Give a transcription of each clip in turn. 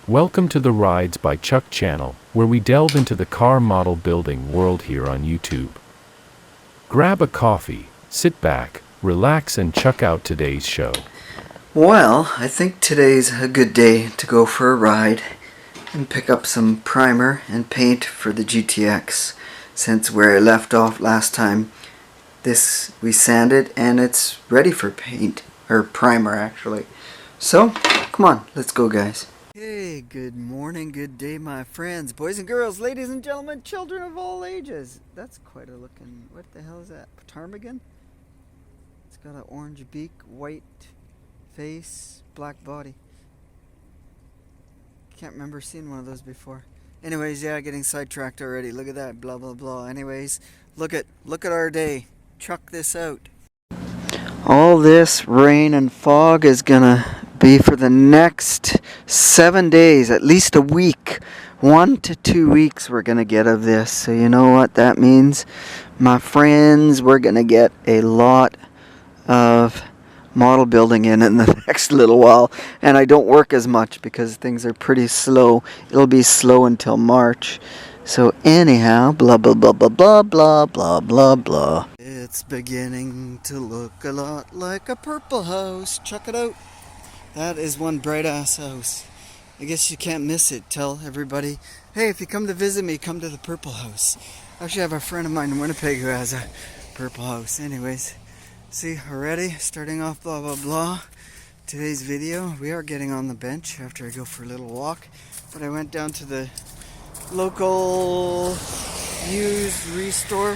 Welcome to the Rides by Chuck channel, where we delve into the car model building world here on YouTube. Grab a coffee, sit back, relax and check out today's show. Well, I think today's a good day to go for a ride and pick up some primer and paint for the GTX, since where I left off last time, this we sanded and it's ready for paint, or primer actually. So, come on, let's go guys. Hey, good morning, good day my friends, boys and girls, ladies and gentlemen, children of all ages. That's quite a looking, what the hell is that, ptarmigan? It's got an orange beak, white face, black body. Can't remember seeing one of those before. Anyways, yeah, getting sidetracked already. Look at that, blah blah blah. Anyways, look at our day. Chuck this out. All this rain and fog is gonna be for the next 7 days, at least a week. 1 to 2 weeks we're gonna get of this. So you know what that means, my friends. We're gonna get a lot of model building in the next little while, and I don't work as much because things are pretty slow. It'll be slow until March. So anyhow, blah blah blah blah blah blah blah blah blah. It's beginning to look a lot like a purple house. Check it out. That is one bright ass house. I guess you can't miss it. Tell everybody, hey, if you come to visit me, come to the purple house. I actually have a friend of mine in Winnipeg who has a purple house. Anyways, see, already starting off blah blah blah. Today's video, we are getting on the bench after I go for a little walk. But I went down to the local used restore.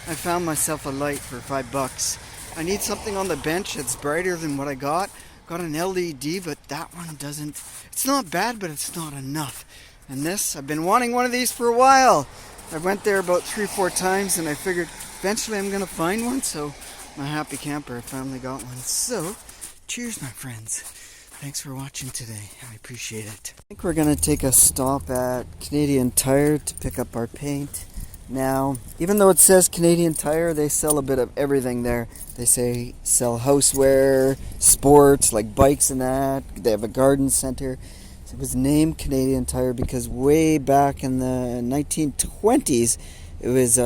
I found myself a light for $5. I need something on the bench that's brighter than what I got. Got an LED, but that one doesn't. It's not bad, but it's not enough. And this, I've been wanting one of these for a while. I went there about 3-4 times, and I figured eventually I'm gonna find one. So my happy camper, I finally got one. So, cheers my friends. Thanks for watching today. I appreciate it. I think we're going to take a stop at Canadian Tire to pick up our paint. Now, even though it says Canadian Tire, they sell a bit of everything there. They sell houseware, sports, like bikes and that. They have a garden center. So it was named Canadian Tire because way back in the 1920s, it was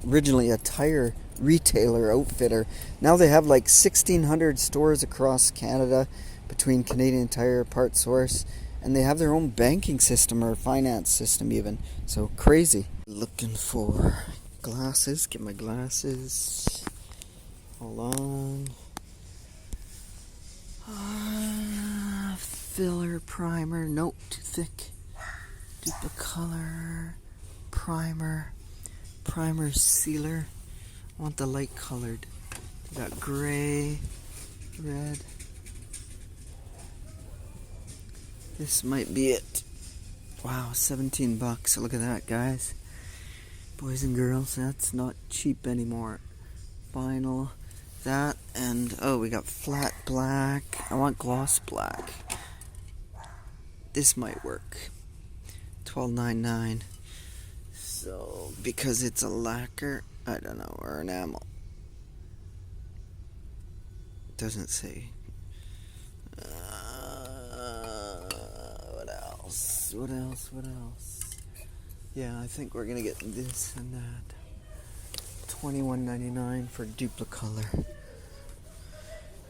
originally a tire retailer outfitter. Now they have like 1,600 stores across Canada between Canadian Tire, Part Source, and they have their own banking system or finance system even. So crazy. Looking for glasses. Get my glasses. Hold on. Filler primer. Nope, too thick. Duplicolor. Primer. Primer sealer. I want the light colored. We got gray, red. This might be it. Wow, $17. Look at that, guys. Boys and girls, that's not cheap anymore. Vinyl, that, and oh, we got flat black. I want gloss black. This might work. $12.99. So, because it's a lacquer, I don't know, or enamel. It doesn't say. What else? Yeah, I think we're gonna get this and that. $21.99 for Duplicolor.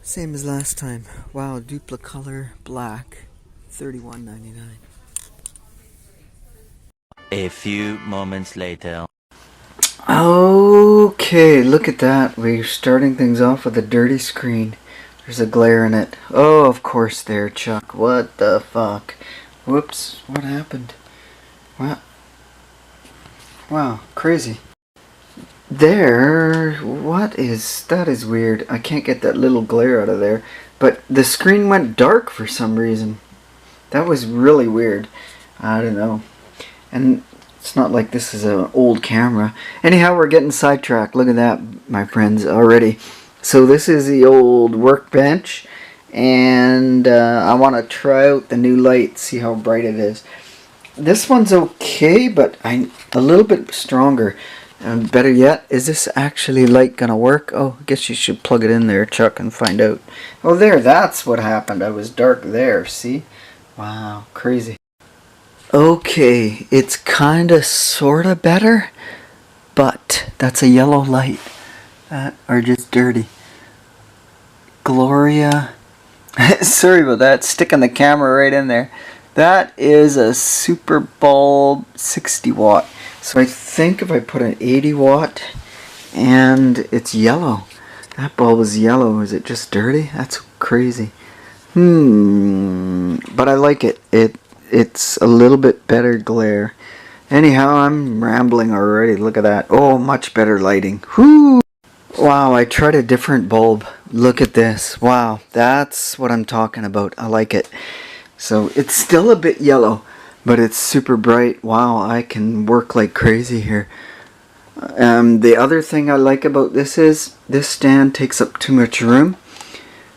Same as last time. Wow, Duplicolor black. $31.99. A few moments later. Okay, look at that. We're starting things off with a dirty screen. There's a glare in it. Oh, of course there, Chuck. What the fuck? Whoops, what happened? What? Wow, crazy. There, that is weird. I can't get that little glare out of there. But the screen went dark for some reason. That was really weird. I don't know. And it's not like this is an old camera. Anyhow, we're getting sidetracked. Look at that, my friends, already. So this is the old workbench. And I want to try out the new light, see how bright it is. This one's okay, but a little bit stronger. And better yet, is this actually light gonna work? Oh, I guess you should plug it in there, Chuck, and find out. Oh, there, that's what happened. I was dark there, see? Wow, crazy. Okay, it's kinda sorta better, but that's a yellow light. That are just dirty. Gloria. Sorry about that, sticking the camera right in there. That is a super bulb 60 watt. So I think if I put an 80 watt and it's yellow. That bulb is yellow. Is it just dirty? That's crazy. But I like it. It's a little bit better glare. Anyhow, I'm rambling already. Look at that. Oh, much better lighting. Whoo! Wow, I tried a different bulb. Look at this. Wow, that's what I'm talking about. I like it. So it's still a bit yellow, but it's super bright. Wow, I can work like crazy here. The other thing I like about this is this stand takes up too much room.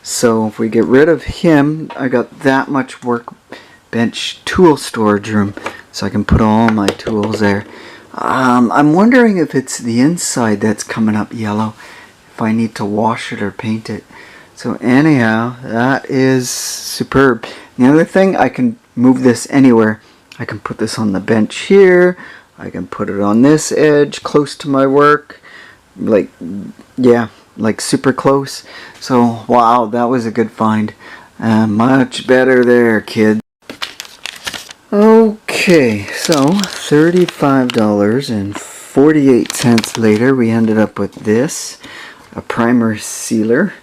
So if we get rid of him, I got that much workbench tool storage room. So I can put all my tools there. I'm wondering if it's the inside that's coming up yellow. If I need to wash it or paint it. So anyhow, that is superb. The other thing, I can move this anywhere. I can put this on the bench here. I can put it on this edge close to my work. Like, yeah, like super close. So wow, that was a good find. Much better there, kid. Okay, so $35.48 later, we ended up with this, a primer sealer,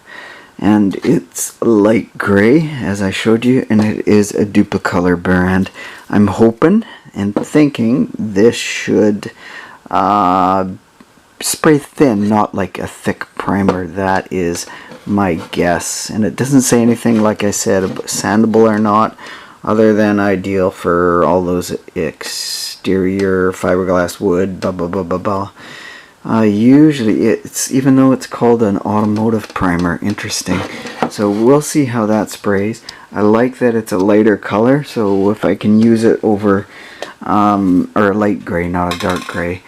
and it's light gray, as I showed you, and it is a Duplicolor brand. I'm hoping and thinking this should spray thin, not like a thick primer. That is my guess, and it doesn't say anything, like I said, about sandable or not, other than ideal for all those exterior fiberglass wood, blah blah blah blah blah. Usually it's, even though it's called an automotive primer, interesting. So we'll see how that sprays. I like that it's a lighter color, so if I can use it over or a light gray, not a dark gray,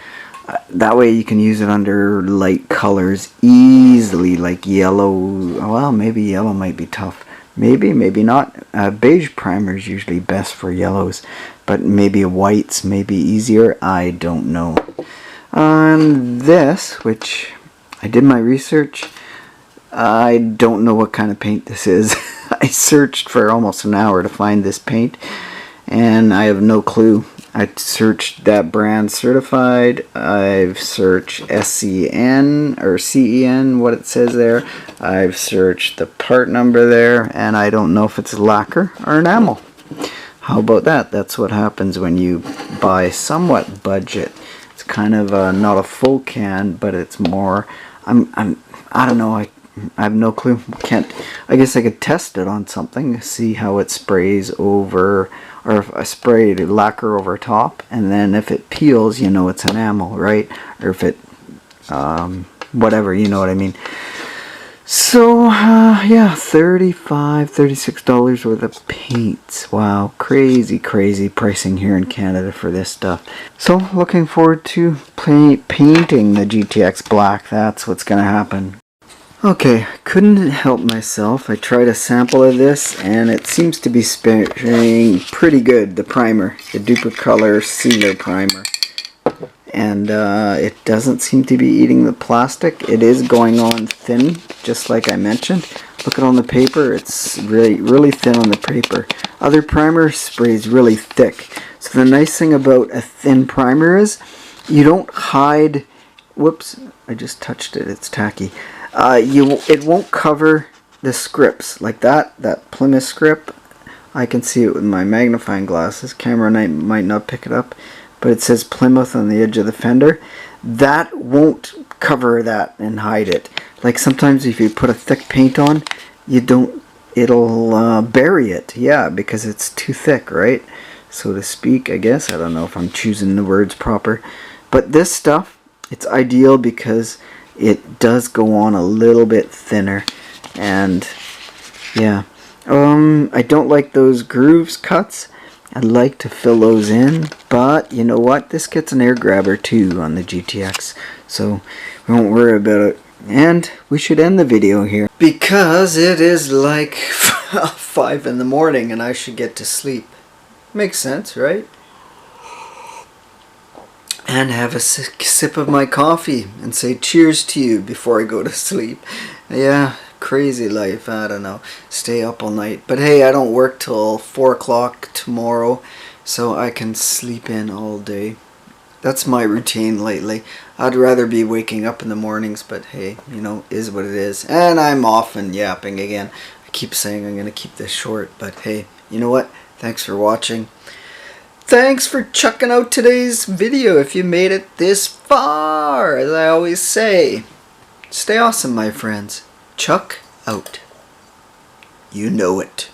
that way you can use it under light colors easily, like yellow. Well, maybe yellow might be tough. Maybe not. Beige primer is usually best for yellows, but maybe whites may be easier. I don't know. On this, which I did my research, I don't know what kind of paint this is. I searched for almost an hour to find this paint, and I have no clue. I searched that brand certified. I've searched SCN or CEN, what it says there. I've searched the part number there, and I don't know if it's lacquer or enamel. How about that? That's what happens when you buy somewhat budget. It's kind of not a full can, but it's more. I don't know. I have no clue. I guess I could test it on something, see how it sprays over. Or if I spray lacquer over top, and then if it peels, you know it's enamel, right? Or if it, whatever, you know what I mean. So, yeah, $36 worth of paints. Wow, crazy pricing here in Canada for this stuff. So, looking forward to painting the GTX black. That's what's going to happen. Okay, couldn't help myself. I tried a sample of this, and it seems to be spraying pretty good, the primer, the Duplicolor Sealer Primer. And it doesn't seem to be eating the plastic. It is going on thin, just like I mentioned. Look at on the paper, it's really thin on the paper. Other primer sprays really thick. So the nice thing about a thin primer is you don't hide. Whoops, I just touched it, it's tacky. It won't cover the scripts like that Plymouth script. I can see it with my magnifying glasses. Camera might not pick it up, but it says Plymouth on the edge of the fender. That won't cover that and hide it. Like sometimes if you put a thick paint on, it'll bury it. Yeah, because it's too thick, right? So to speak, I guess. I don't know if I'm choosing the words proper. But this stuff, it's ideal because it does go on a little bit thinner, and yeah, I don't like those grooves cuts. I'd like to fill those in, but you know what? This gets an air grabber too on the GTX, so we won't worry about it. And we should end the video here because it is like 5 in the morning and I should get to sleep. Makes sense, right? and have a sip of my coffee and say cheers to you before I go to sleep. Yeah, crazy life. I don't know. Stay up all night. But hey, I don't work till 4 o'clock tomorrow, so I can sleep in all day. That's my routine lately. I'd rather be waking up in the mornings, but hey, you know, is what it is. And I'm off and yapping again. I keep saying I'm going to keep this short, but hey, you know what? Thanks for watching. Thanks for checking out today's video if you made it this far. As I always say, stay awesome, my friends. Chuck out. You know it.